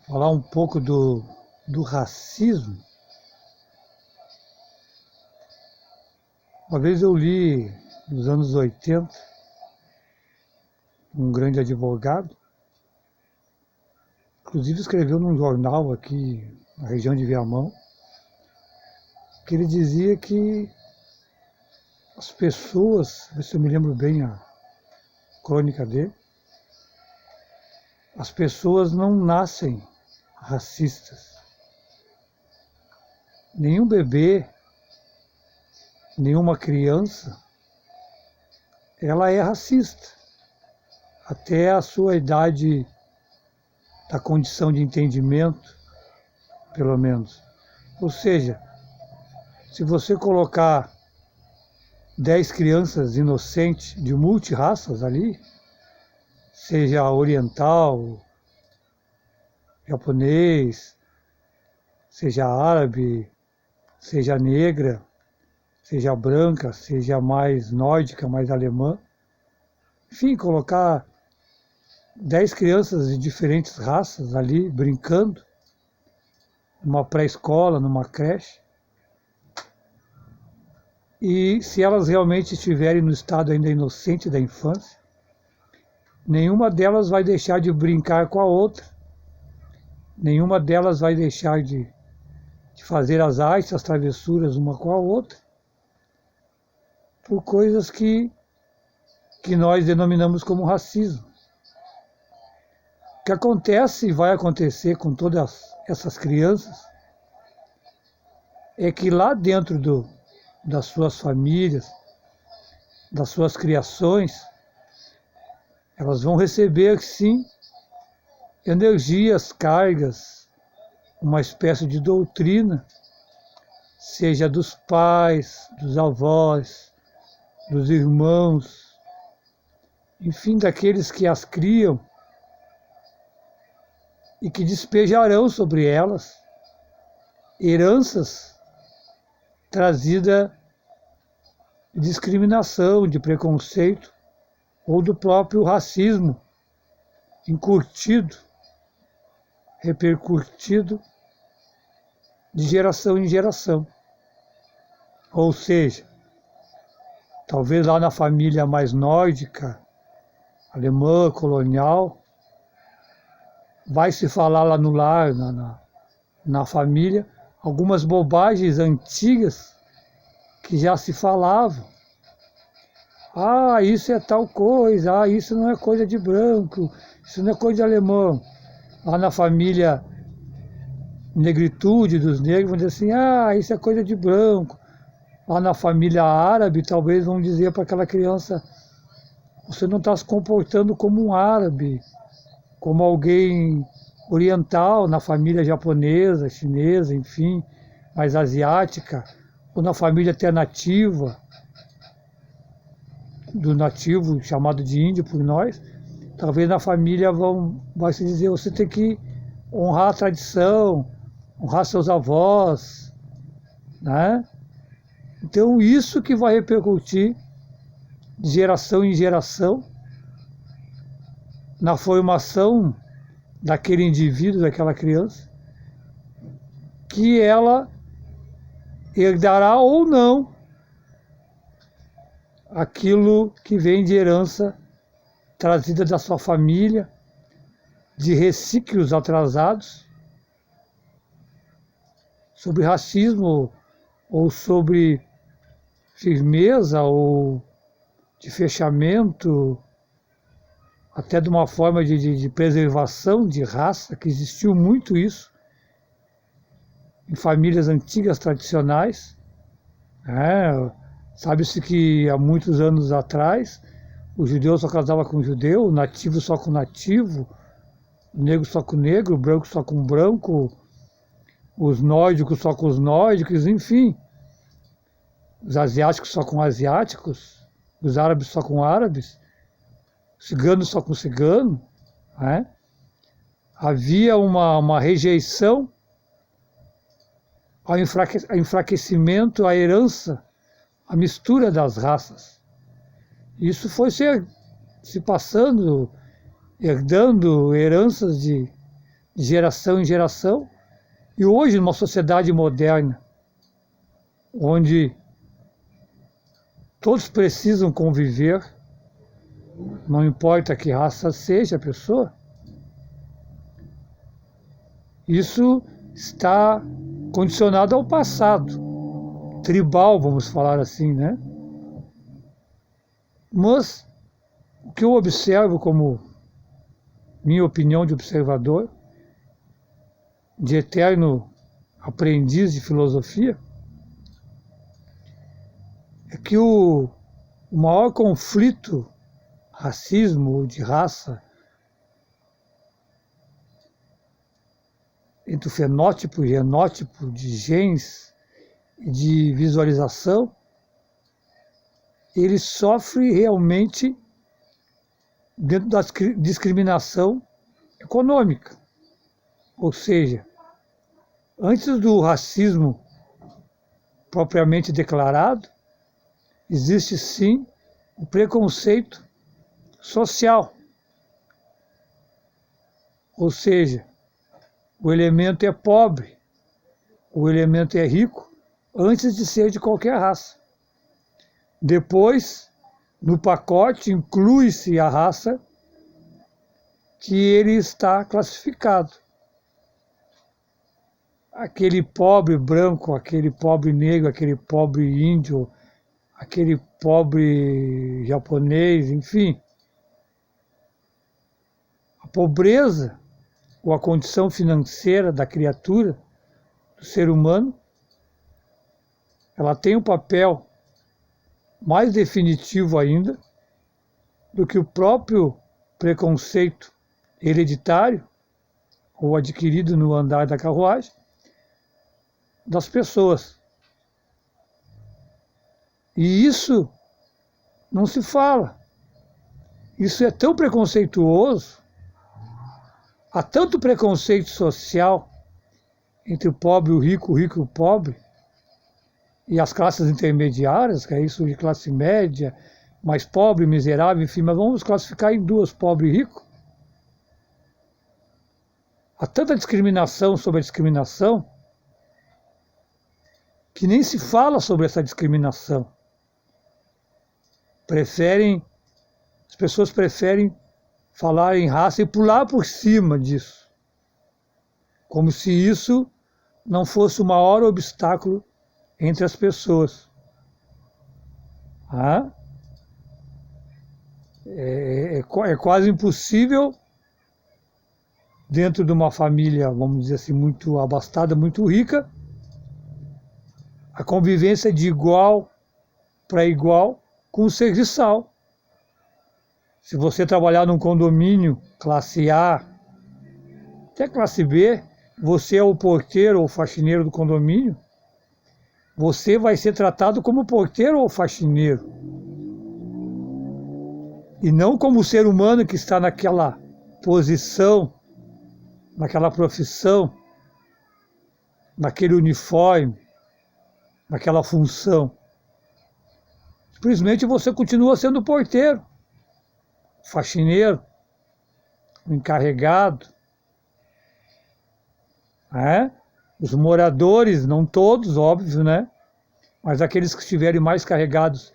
falar um pouco do racismo. Uma vez eu li, nos anos 80, um grande advogado, inclusive escreveu num jornal aqui na região de Viamão, que ele dizia que as pessoas, se eu me lembro bem a crônica dele, as pessoas não nascem racistas. Nenhum bebê, nenhuma criança, ela é racista, até a sua idade da condição de entendimento, pelo menos. Ou seja, se você colocar 10 crianças inocentes de multirraças ali, seja oriental, japonês, seja árabe, seja negra, seja branca, seja mais nórdica, mais alemã, enfim, colocar 10 crianças de diferentes raças ali brincando, numa pré-escola, numa creche, e se elas realmente estiverem no estado ainda inocente da infância, nenhuma delas vai deixar de brincar com a outra, nenhuma delas vai deixar de fazer as artes, as travessuras uma com a outra, por coisas que nós denominamos como racismo. O que acontece e vai acontecer com todas essas crianças é que lá dentro das suas famílias, das suas criações, elas vão receber, sim, energias, cargas, uma espécie de doutrina, seja dos pais, dos avós, dos irmãos, enfim, daqueles que as criam e que despejarão sobre elas heranças trazidas de discriminação, de preconceito ou do próprio racismo incutido, repercutido de geração em geração. Ou seja, talvez lá na família mais nórdica, alemã, colonial, vai se falar lá no lar, na família, algumas bobagens antigas que já se falavam. Ah, isso é tal coisa, isso não é coisa de branco, isso não é coisa de alemão. Lá na família negritude dos negros, vão dizer assim, isso é coisa de branco. Lá na família árabe, talvez vão dizer para aquela criança, você não está se comportando como um árabe, como alguém oriental, na família japonesa, chinesa, enfim, mais asiática, ou na família até nativa, do nativo chamado de índio por nós, talvez na família vai se dizer, você tem que honrar a tradição, honrar seus avós, né? Então isso que vai repercutir de geração em geração na formação daquele indivíduo, daquela criança, que ela herdará ou não aquilo que vem de herança trazida da sua família, de resquícios atrasados, sobre racismo ou sobre firmeza ou de fechamento, até de uma forma de preservação de raça, que existiu muito isso em famílias antigas tradicionais. Sabe-se que há muitos anos atrás o judeu só casava com judeu, o nativo só com nativo, o negro só com negro, o branco só com branco, os nórdicos só com os nórdicos, enfim. Os asiáticos só com asiáticos, os árabes só com árabes, cigano só com cigano. Havia uma rejeição ao enfraquecimento, à herança, à mistura das raças. Isso foi se passando, herdando heranças de de geração em geração, e hoje, numa sociedade moderna, onde todos precisam conviver, não importa que raça seja a pessoa, isso está condicionado ao passado, tribal, vamos falar assim, né? Mas o que eu observo como minha opinião de observador, de eterno aprendiz de filosofia, é que o maior conflito, racismo ou de raça, entre o fenótipo e genótipo de genes e de visualização, ele sofre realmente dentro da discriminação econômica. Ou seja, antes do racismo propriamente declarado, existe sim o preconceito social. Ou seja, o elemento é pobre, o elemento é rico, antes de ser de qualquer raça. Depois, no pacote, inclui-se a raça que ele está classificado. Aquele pobre branco, aquele pobre negro, aquele pobre índio, aquele pobre japonês, enfim. A pobreza ou a condição financeira da criatura, do ser humano, ela tem um papel mais definitivo ainda do que o próprio preconceito hereditário ou adquirido no andar da carruagem das pessoas. E isso não se fala. Isso é tão preconceituoso, há tanto preconceito social entre o pobre e o rico e o pobre, e as classes intermediárias, que é isso de classe média, mais pobre, miserável, enfim, mas vamos classificar em duas, pobre e rico. Há tanta discriminação sobre a discriminação que nem se fala sobre essa discriminação. As pessoas preferem falar em raça e pular por cima disso, como se isso não fosse o maior obstáculo entre as pessoas. É quase impossível, dentro de uma família, vamos dizer assim, muito abastada, muito rica, a convivência de igual para igual com o serviçal. Se você trabalhar num condomínio classe A, até classe B, você é o porteiro ou faxineiro do condomínio, você vai ser tratado como porteiro ou faxineiro. E não como o ser humano que está naquela posição, naquela profissão, naquele uniforme, naquela função. Simplesmente você continua sendo porteiro, faxineiro, encarregado. Os moradores, não todos, óbvio, né? Mas aqueles que estiverem mais carregados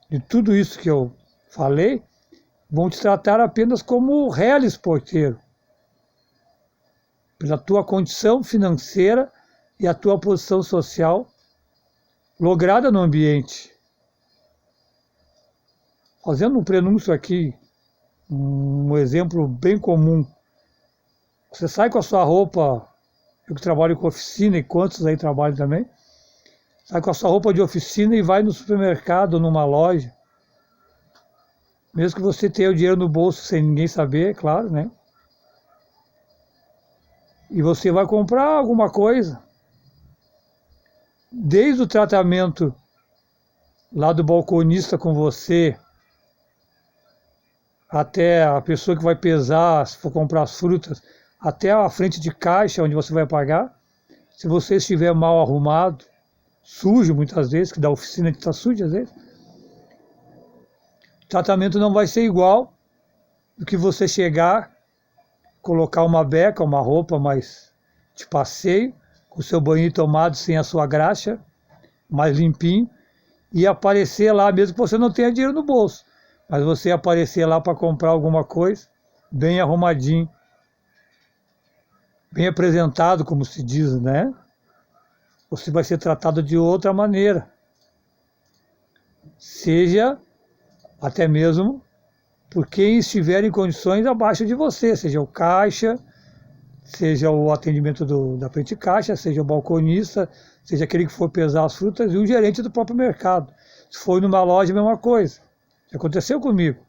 de tudo isso que eu falei, vão te tratar apenas como reles porteiro, pela tua condição financeira e a tua posição social lograda no ambiente. Fazendo um prenúncio aqui, um exemplo bem comum. Você sai com a sua roupa, eu que trabalho com oficina e quantos aí trabalham também, sai com a sua roupa de oficina e vai no supermercado, numa loja, mesmo que você tenha o dinheiro no bolso sem ninguém saber, claro, né? E você vai comprar alguma coisa. Desde o tratamento lá do balconista com você, até a pessoa que vai pesar, se for comprar as frutas, até a frente de caixa onde você vai pagar, se você estiver mal arrumado, sujo muitas vezes, que da oficina está suja às vezes, o tratamento não vai ser igual do que você chegar colocar uma beca, uma roupa mais de passeio, com o seu banho tomado sem a sua graxa, mais limpinho, e aparecer lá, mesmo que você não tenha dinheiro no bolso, mas você aparecer lá para comprar alguma coisa, bem arrumadinho, bem apresentado, como se diz, né? Você vai ser tratado de outra maneira. Seja até mesmo por quem estiver em condições abaixo de você, seja o caixa, seja o atendimento da frente de caixa, seja o balconista, seja aquele que for pesar as frutas e o gerente do próprio mercado. Se for numa loja, a mesma coisa. Isso aconteceu comigo.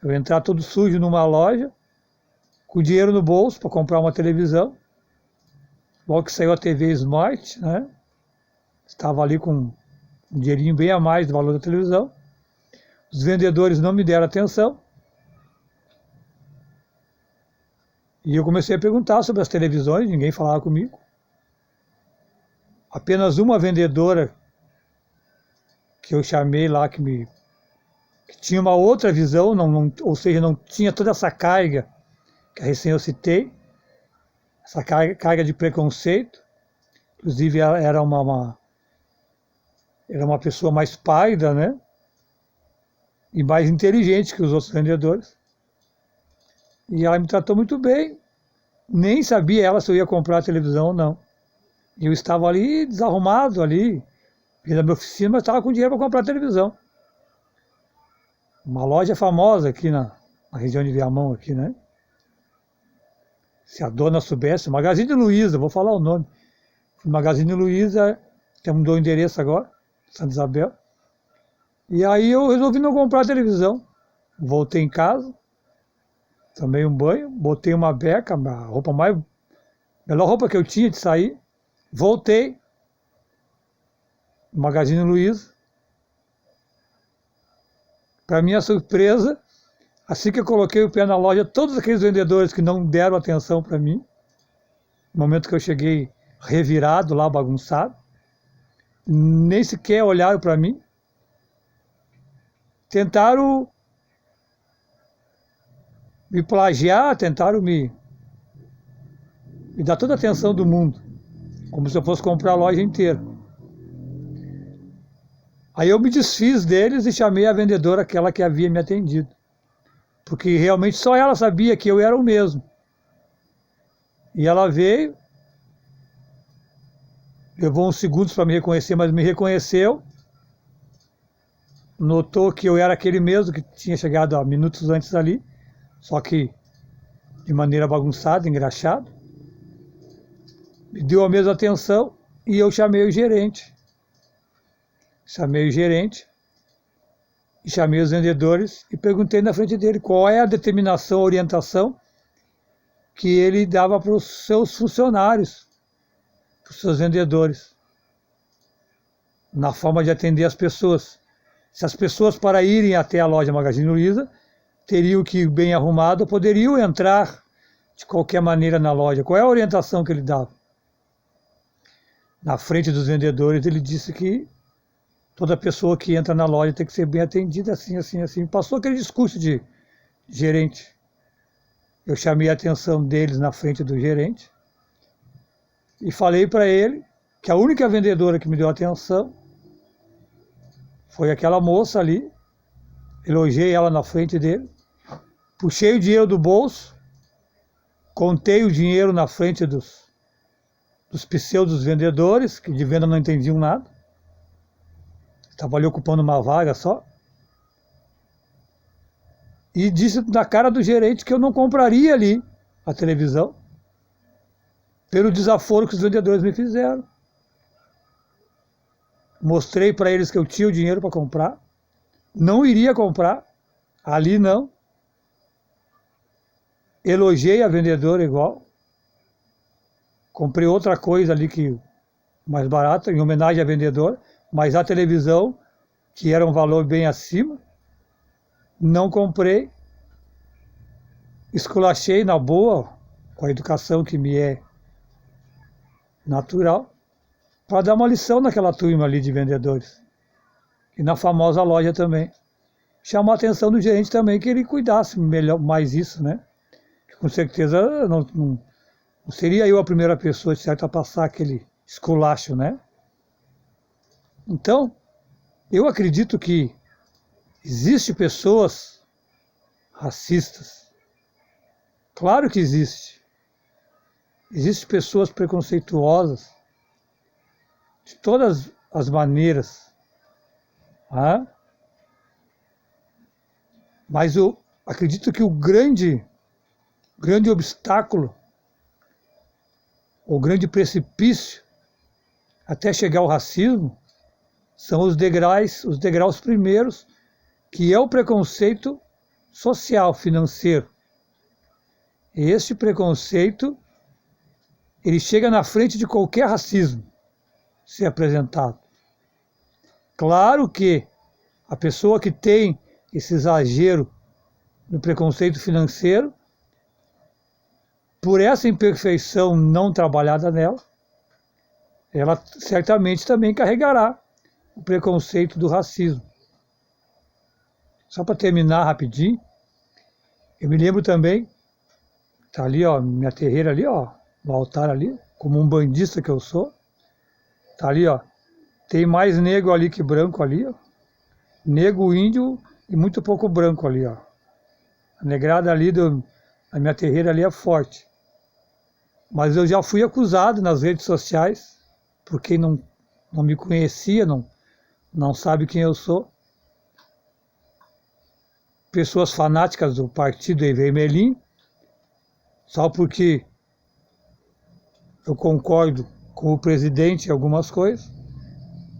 Eu entrar todo sujo numa loja, com dinheiro no bolso para comprar uma televisão, logo que saiu a TV Smart, né? Estava ali com um dinheirinho bem a mais do valor da televisão. Os vendedores não me deram atenção. E eu comecei a perguntar sobre as televisões, ninguém falava comigo. Apenas uma vendedora que eu chamei lá, que tinha uma outra visão, ou seja, não tinha toda essa carga que recém eu citei, essa carga de preconceito. Inclusive ela era uma pessoa mais pálida, né? E mais inteligente que os outros vendedores. E ela me tratou muito bem. Nem sabia ela se eu ia comprar a televisão ou não. Eu estava ali desarrumado ali, na minha oficina, mas estava com dinheiro para comprar a televisão. Uma loja famosa aqui na região de Viamão, aqui, né? Se a dona soubesse, Magazine Luiza, vou falar o nome. Magazine Luiza, que mudou o endereço agora, Santa Isabel. E aí eu resolvi não comprar a televisão. Voltei em casa, tomei um banho, botei uma beca, melhor roupa que eu tinha de sair. Voltei, Magazine Luiza. Para minha surpresa, assim que eu coloquei o pé na loja, todos aqueles vendedores que não deram atenção para mim, no momento que eu cheguei revirado lá, bagunçado, nem sequer olharam para mim, tentaram me plagiar, tentaram me dar toda a atenção do mundo, como se eu fosse comprar a loja inteira. Aí eu me desfiz deles e chamei a vendedora, aquela que havia me atendido, porque realmente só ela sabia que eu era o mesmo. E ela veio, levou uns segundos para me reconhecer, mas me reconheceu, notou que eu era aquele mesmo que tinha chegado há minutos antes ali, só que de maneira bagunçada, engraxada. Me deu a mesma atenção e eu chamei o gerente. Chamei o gerente e chamei os vendedores e perguntei na frente dele qual é a determinação, a orientação que ele dava para os seus funcionários, para os seus vendedores, na forma de atender as pessoas. Se as pessoas, para irem até a loja Magazine Luiza, teriam que ir bem arrumado, poderiam entrar de qualquer maneira na loja. Qual é a orientação que ele dava? Na frente dos vendedores, ele disse que toda pessoa que entra na loja tem que ser bem atendida, assim, assim, assim. Passou aquele discurso de gerente. Eu chamei a atenção deles na frente do gerente e falei para ele que a única vendedora que me deu atenção foi aquela moça ali. Elogiei ela na frente dele, puxei o dinheiro do bolso, contei o dinheiro na frente dos pseudos vendedores, que de venda não entendiam nada. Estava ali ocupando uma vaga só. E disse na cara do gerente que eu não compraria ali a televisão, pelo desaforo que os vendedores me fizeram. Mostrei para eles que eu tinha o dinheiro para comprar, não iria comprar, ali não. Elogiei a vendedora igual. Comprei outra coisa ali que mais barata, em homenagem à vendedora, mas a televisão, que era um valor bem acima, não comprei. Esculachei na boa, com a educação que me é natural, para dar uma lição naquela turma ali de vendedores. E na famosa loja também. Chamou a atenção do gerente também, que ele cuidasse melhor, mais isso, né? Que com certeza não seria eu a primeira pessoa, de certo, a passar aquele esculacho, né? Então, eu acredito que existem pessoas racistas. Claro que existe. Existem pessoas preconceituosas de todas as maneiras. Tá? Mas eu acredito que o grande obstáculo, o grande precipício até chegar ao racismo, são os degraus primeiros, que é o preconceito social, financeiro. E esse preconceito, ele chega na frente de qualquer racismo ser apresentado. Claro que a pessoa que tem esse exagero no preconceito financeiro, por essa imperfeição não trabalhada nela, ela certamente também carregará o preconceito do racismo. Só para terminar rapidinho, eu me lembro também, tá ali, ó, minha terreira ali, ó, no altar ali, como um bandista que eu sou, tá ali, ó, tem mais negro ali que branco ali, ó, negro, índio e muito pouco branco ali, ó. A negrada ali a minha terreira ali é forte. Mas eu já fui acusado nas redes sociais, por quem não me conhecia, não sabe quem eu sou. Pessoas fanáticas do partido Vermelhinho, só porque eu concordo com o presidente em algumas coisas,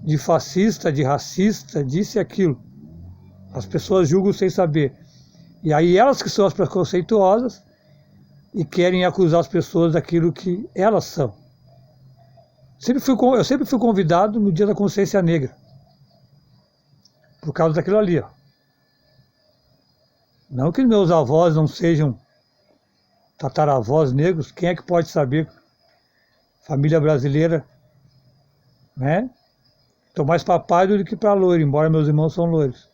de fascista, de racista, disso e aquilo. As pessoas julgam sem saber. E aí elas que são as preconceituosas e querem acusar as pessoas daquilo que elas são. Eu sempre fui convidado no Dia da Consciência Negra, por causa daquilo ali, ó. Não que meus avós não sejam tataravós negros, quem é que pode saber? Família brasileira, né? Estou mais para pardo do que para loiro, embora meus irmãos são loiros.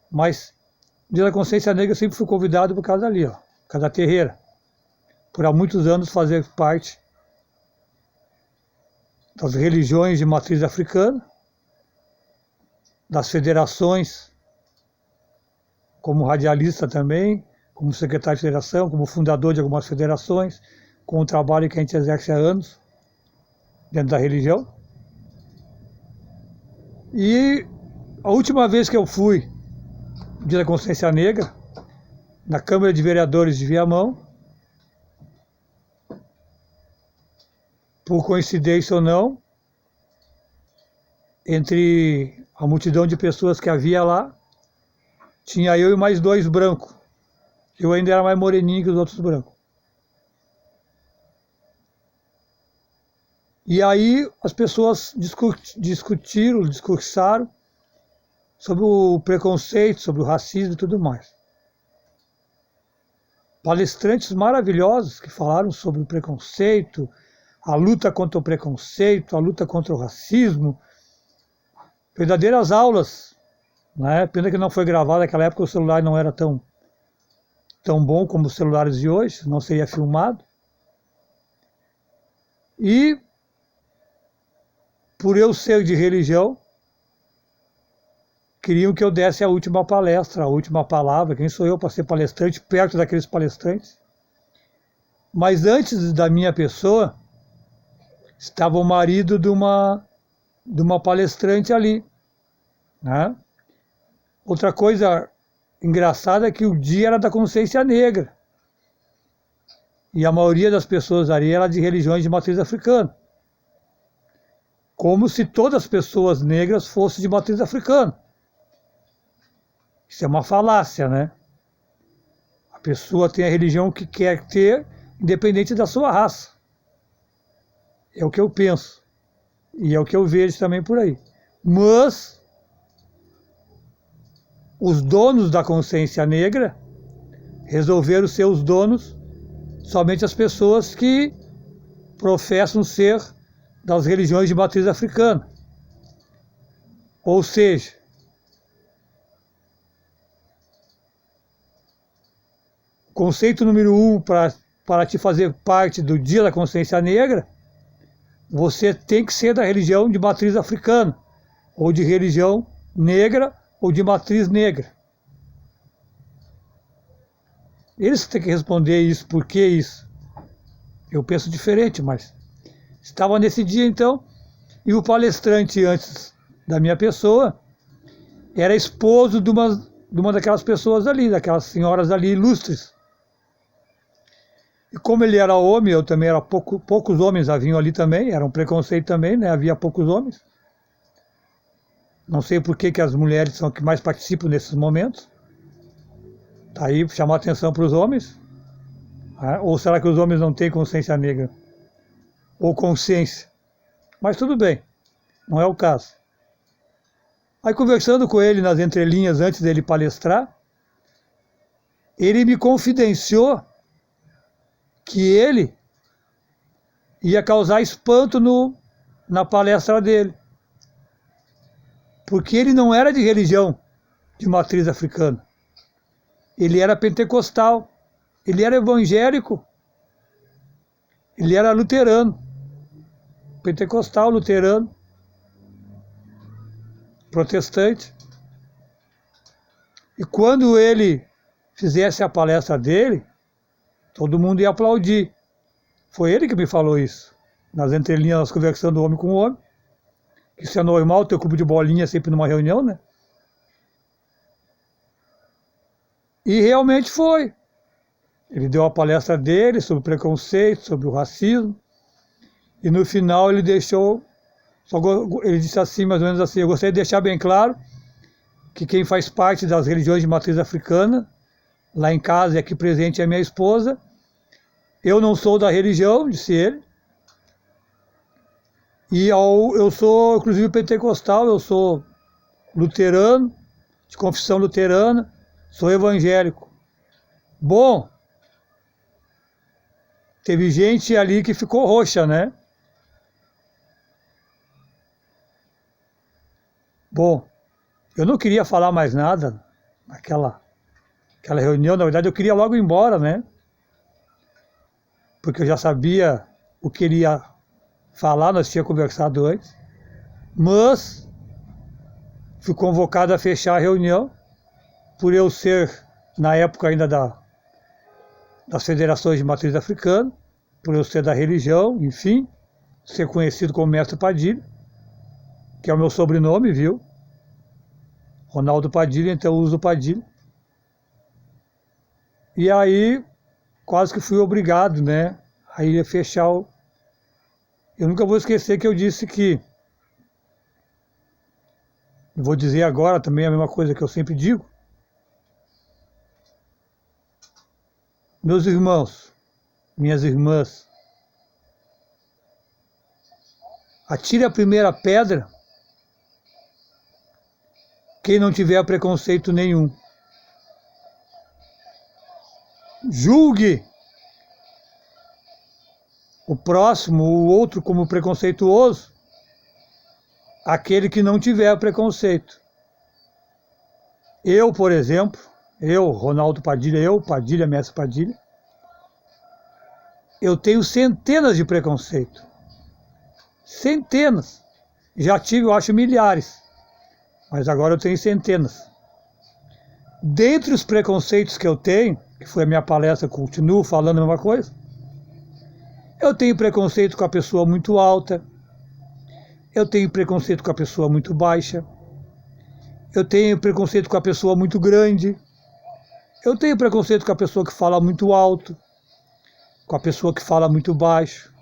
Mas, Dia da Consciência Negra, eu sempre fui convidado por causa dali, ó, por causa da terreira. Por há muitos anos fazer parte das religiões de matriz africana, das federações, como radialista também, como secretário de federação, como fundador de algumas federações, com o trabalho que a gente exerce há anos dentro da religião. E a última vez que eu fui, no Dia da Consciência Negra, na Câmara de Vereadores de Viamão, por coincidência ou não, entre a multidão de pessoas que havia lá, tinha eu e mais dois brancos. Eu ainda era mais moreninho que os outros brancos. E aí as pessoas discursaram sobre o preconceito, sobre o racismo e tudo mais. Palestrantes maravilhosos que falaram sobre o preconceito, a luta contra o preconceito, a luta contra o racismo, verdadeiras aulas, né? Pena que não foi gravado, naquela época o celular não era tão bom como os celulares de hoje, não seria filmado. E, por eu ser de religião, queriam que eu desse a última palestra, a última palavra. Quem sou eu para ser palestrante, perto daqueles palestrantes? Mas antes da minha pessoa, estava o marido de uma palestrante ali, né? Outra coisa engraçada é que o dia era da consciência negra. E a maioria das pessoas ali era de religiões de matriz africana. Como se todas as pessoas negras fossem de matriz africana. Isso é uma falácia, né? A pessoa tem a religião que quer ter, independente da sua raça. É o que eu penso. E é o que eu vejo também por aí. Mas os donos da consciência negra resolveram ser os donos somente as pessoas que professam ser das religiões de matriz africana. Ou seja, conceito número 1 para te fazer parte do Dia da Consciência Negra, você tem que ser da religião de matriz africana, ou de religião negra, ou de matriz negra. Eles têm que responder isso, por que isso? Eu penso diferente, mas estava nesse dia então, e o palestrante antes da minha pessoa era esposo de uma daquelas pessoas ali, daquelas senhoras ali ilustres. E como ele era homem, eu também era poucos homens haviam ali também, era um preconceito também, né? Havia poucos homens. Não sei por que as mulheres são que mais participam nesses momentos. Tá aí chamar atenção para os homens. Né? Ou será que os homens não têm consciência negra? Ou consciência? Mas tudo bem, não é o caso. Aí conversando com ele nas entrelinhas antes dele palestrar, ele me confidenciou que ele ia causar espanto na palestra dele. Porque ele não era de religião de matriz africana. Ele era pentecostal, ele era evangélico, ele era luterano. Pentecostal, luterano, protestante. E quando ele fizesse a palestra dele, todo mundo ia aplaudir. Foi ele que me falou isso. Nas entrelinhas, nós conversando homem com homem. Isso é normal, ter clube de bolinha sempre numa reunião, né? E realmente foi. Ele deu a palestra dele sobre o preconceito, sobre o racismo. E no final ele deixou, ele disse assim, mais ou menos assim, eu gostaria de deixar bem claro que quem faz parte das religiões de matriz africana, lá em casa e aqui presente é minha esposa, eu não sou da religião, disse ele, e eu sou inclusive pentecostal, eu sou luterano, de confissão luterana, sou evangélico. Bom, teve gente ali que ficou roxa, né? Bom, eu não queria falar mais nada naquela reunião, na verdade eu queria logo ir embora, né? Porque eu já sabia o que ele ia falar, nós tínhamos conversado antes, mas fui convocado a fechar a reunião, por eu ser, na época ainda das federações de matriz africana, por eu ser da religião, enfim, ser conhecido como Mestre Padilha, que é o meu sobrenome, viu? Ronaldo Padilha, então eu uso Padilha. E aí, quase que fui obrigado, né, a ir fechar o... Eu nunca vou esquecer que eu disse que... Vou dizer agora também a mesma coisa que eu sempre digo. Meus irmãos, minhas irmãs, atire a primeira pedra quem não tiver preconceito nenhum. Julgue o próximo, o outro, como preconceituoso, aquele que não tiver preconceito. Eu, por exemplo, eu, Ronaldo Padilha, Padilha, Mestre Padilha, eu tenho centenas de preconceito. Centenas. Já tive, eu acho, milhares. Mas agora eu tenho centenas. Dentre os preconceitos que eu tenho, que foi a minha palestra, continuo falando a mesma coisa, eu tenho preconceito com a pessoa muito alta, eu tenho preconceito com a pessoa muito baixa, eu tenho preconceito com a pessoa muito grande, eu tenho preconceito com a pessoa que fala muito alto, com a pessoa que fala muito baixo.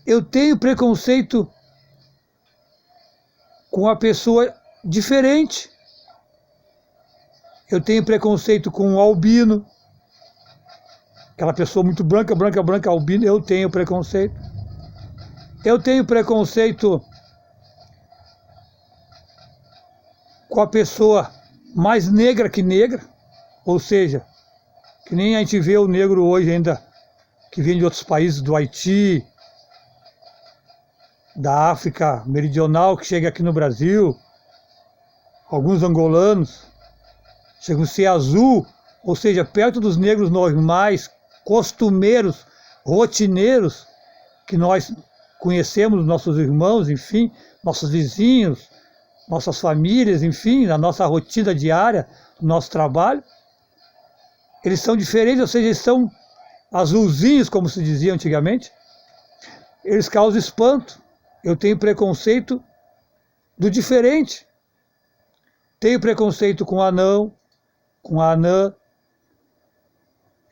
Eu tenho preconceito com a pessoa diferente. Eu tenho preconceito com o albino, aquela pessoa muito branca, albino, eu tenho preconceito. Eu tenho preconceito com a pessoa mais negra que negra, ou seja, que nem a gente vê o negro hoje ainda, que vem de outros países, do Haiti, da África Meridional, que chega aqui no Brasil, alguns angolanos, chegam a ser azul, ou seja, perto dos negros normais, costumeiros, rotineiros, que nós conhecemos, nossos irmãos, enfim, nossos vizinhos, nossas famílias, enfim, na nossa rotina diária, no nosso trabalho, eles são diferentes, ou seja, eles são azulzinhos, como se dizia antigamente, eles causam espanto. Eu tenho preconceito do diferente. Tenho preconceito com anão, com anã.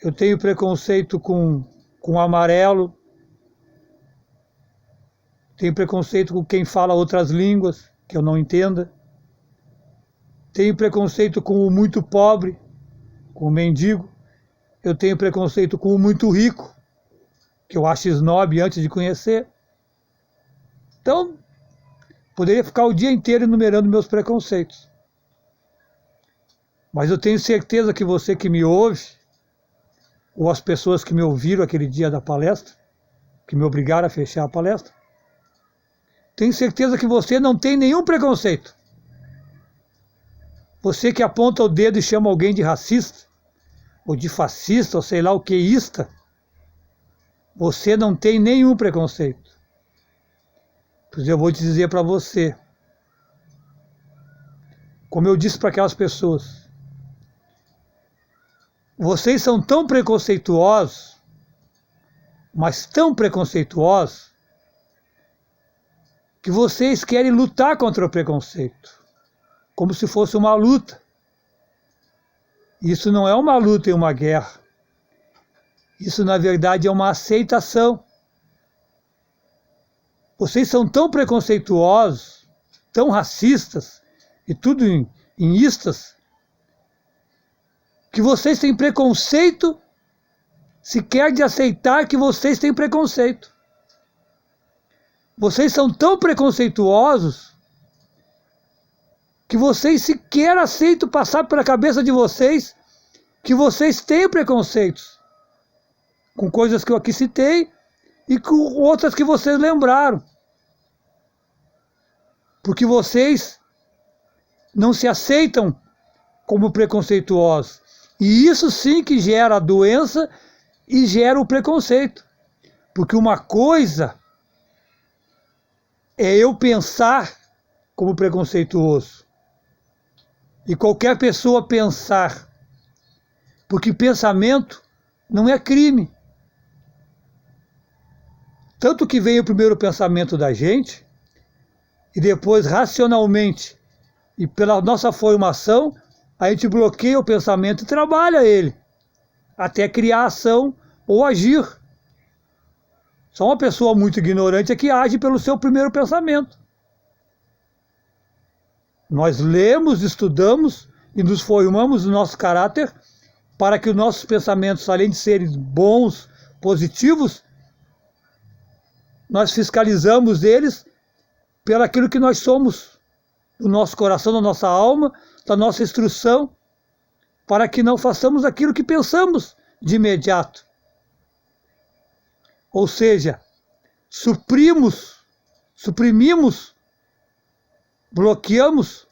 Eu tenho preconceito com amarelo. Tenho preconceito com quem fala outras línguas, que eu não entenda. Tenho preconceito com o muito pobre, com o mendigo. Eu tenho preconceito com o muito rico, que eu acho snob antes de conhecer. Então, poderia ficar o dia inteiro enumerando meus preconceitos. Mas eu tenho certeza que você que me ouve, ou as pessoas que me ouviram aquele dia da palestra, que me obrigaram a fechar a palestra, tenho certeza que você não tem nenhum preconceito. Você que aponta o dedo e chama alguém de racista, ou de fascista, ou sei lá o queísta, você não tem nenhum preconceito. Pois eu vou te dizer para você, como eu disse para aquelas pessoas, vocês são tão preconceituosos, mas tão preconceituosos, que vocês querem lutar contra o preconceito, como se fosse uma luta. Isso não é uma luta e uma guerra. Isso, na verdade, é uma aceitação. Vocês são tão preconceituosos, tão racistas, e tudo em istas, que vocês têm preconceito sequer de aceitar que vocês têm preconceito. Vocês são tão preconceituosos que vocês sequer aceitam passar pela cabeça de vocês que vocês têm preconceitos com coisas que eu aqui citei e com outras que vocês lembraram. Porque vocês não se aceitam como preconceituosos. E isso sim que gera a doença e gera o preconceito. Porque uma coisa é eu pensar como preconceituoso. E qualquer pessoa pensar. Porque pensamento não é crime. Tanto que vem o primeiro pensamento da gente, e depois racionalmente, e pela nossa formação, a gente bloqueia o pensamento e trabalha ele, até criar ação ou agir. Só uma pessoa muito ignorante é que age pelo seu primeiro pensamento. Nós lemos, estudamos e nos formamos no nosso caráter para que os nossos pensamentos, além de serem bons, positivos, nós fiscalizamos eles pelo aquilo que nós somos, do nosso coração, da nossa alma, da nossa instrução, para que não façamos aquilo que pensamos de imediato. Ou seja, suprimimos, bloqueamos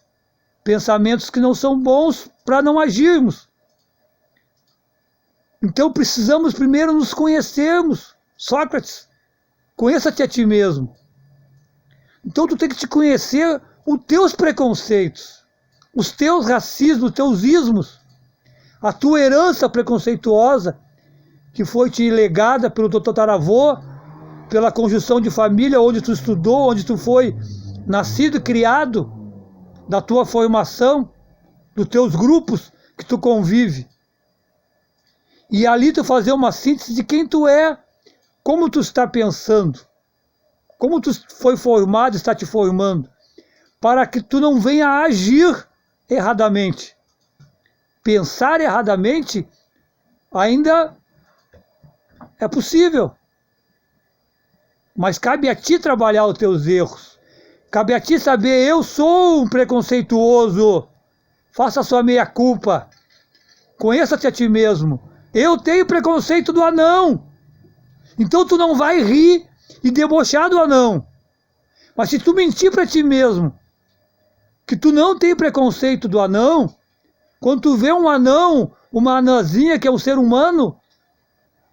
pensamentos que não são bons para não agirmos. Então precisamos primeiro nos conhecermos. Sócrates, conheça-te a ti mesmo. Então tu tem que te conhecer os teus preconceitos, os teus racismos, os teus ismos, a tua herança preconceituosa que foi te legada pelo teu tataravô, pela conjunção de família onde tu estudou, onde tu foi nascido e criado, da tua formação, dos teus grupos que tu convive. E ali tu fazer uma síntese de quem tu é, como tu está pensando, como tu foi formado, está te formando, para que tu não venha a agir erradamente. Pensar erradamente ainda é possível, mas cabe a ti trabalhar os teus erros. Cabe a ti saber, eu sou um preconceituoso, faça a sua meia-culpa, conheça-te a ti mesmo. Eu tenho preconceito do anão, então tu não vai rir e debochar do anão. Mas se tu mentir para ti mesmo que tu não tem preconceito do anão, quando tu vê um anão, uma anãzinha que é um ser humano,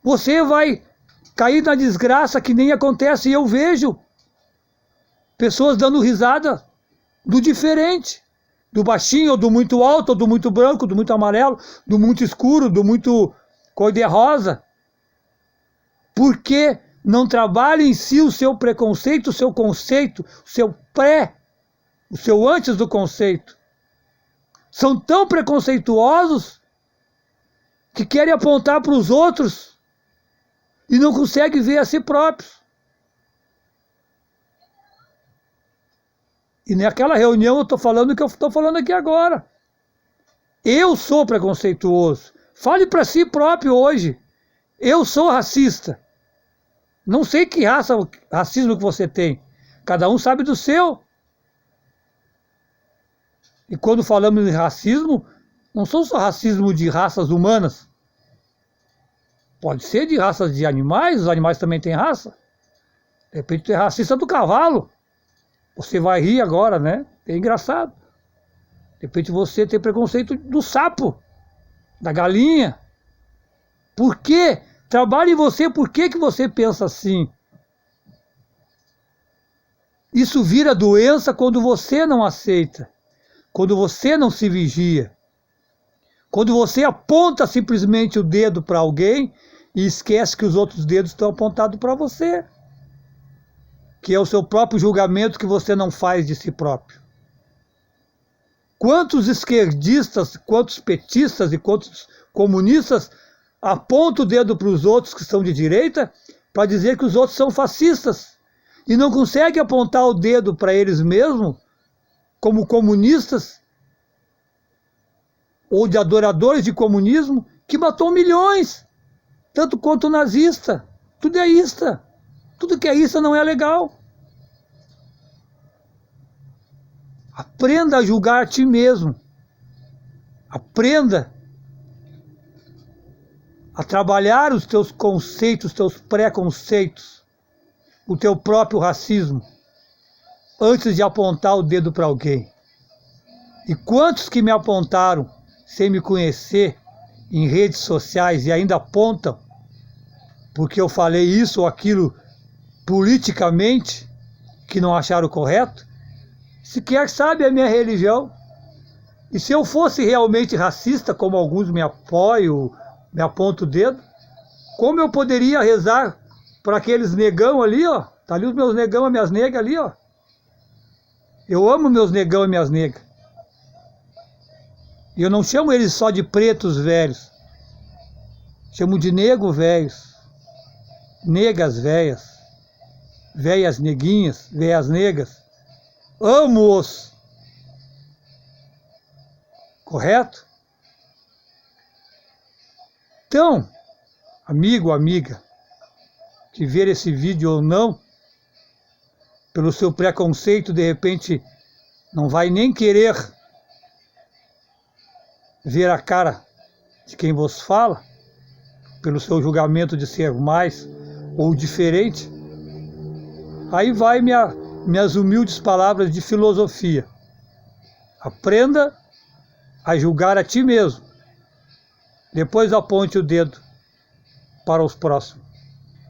você vai cair na desgraça que nem acontece. E eu vejo pessoas dando risada do diferente, do baixinho, ou do muito alto, ou do muito branco, do muito amarelo, do muito escuro, do muito cor-de-rosa. Porque não trabalha em si o seu preconceito, o seu conceito, o seu pré, o seu antes do conceito. São tão preconceituosos que querem apontar para os outros e não conseguem ver a si próprios. E naquela reunião eu estou falando o que eu estou falando aqui agora. Eu sou preconceituoso. Fale para si próprio hoje. Eu sou racista. Não sei que racismo que você tem. Cada um sabe do seu. E quando falamos de racismo, não são só racismo de raças humanas. Pode ser de raças de animais, os animais também têm raça. De repente tu é racista do cavalo. Você vai rir agora, né? É engraçado. De repente você tem preconceito do sapo, da galinha. Por quê? Trabalhe em você, por que você pensa assim? Isso vira doença quando você não aceita, quando você não se vigia, quando você aponta simplesmente o dedo para alguém e esquece que os outros dedos estão apontados para você, que é o seu próprio julgamento que você não faz de si próprio. Quantos esquerdistas, quantos petistas e quantos comunistas apontam o dedo para os outros que são de direita para dizer que os outros são fascistas e não conseguem apontar o dedo para eles mesmos como comunistas ou de adoradores de comunismo que matou milhões, tanto quanto o nazista. Tudo é ista. Tudo que é ista não é legal. Aprenda a julgar a ti mesmo. Aprenda a trabalhar os teus conceitos, os teus preconceitos, o teu próprio racismo, antes de apontar o dedo para alguém. E quantos que me apontaram sem me conhecer em redes sociais e ainda apontam porque eu falei isso ou aquilo politicamente que não acharam correto, sequer sabe a minha religião. E se eu fosse realmente racista, como alguns me apoiam, me apontam o dedo, como eu poderia rezar para aqueles negão ali, ó? Tá ali os meus negão e minhas negas ali, ó. Eu amo meus negão e minhas negas. E eu não chamo eles só de pretos velhos. Chamo de nego velhos. Negas velhas. Velhas neguinhas, velhas negas. Amo-os. Correto? Então, amigo, amiga, que ver esse vídeo ou não, pelo seu preconceito, de repente, não vai nem querer ver a cara de quem vos fala, pelo seu julgamento de ser mais ou diferente, aí vai minhas humildes palavras de filosofia. Aprenda a julgar a ti mesmo. Depois aponte o dedo para os próximos.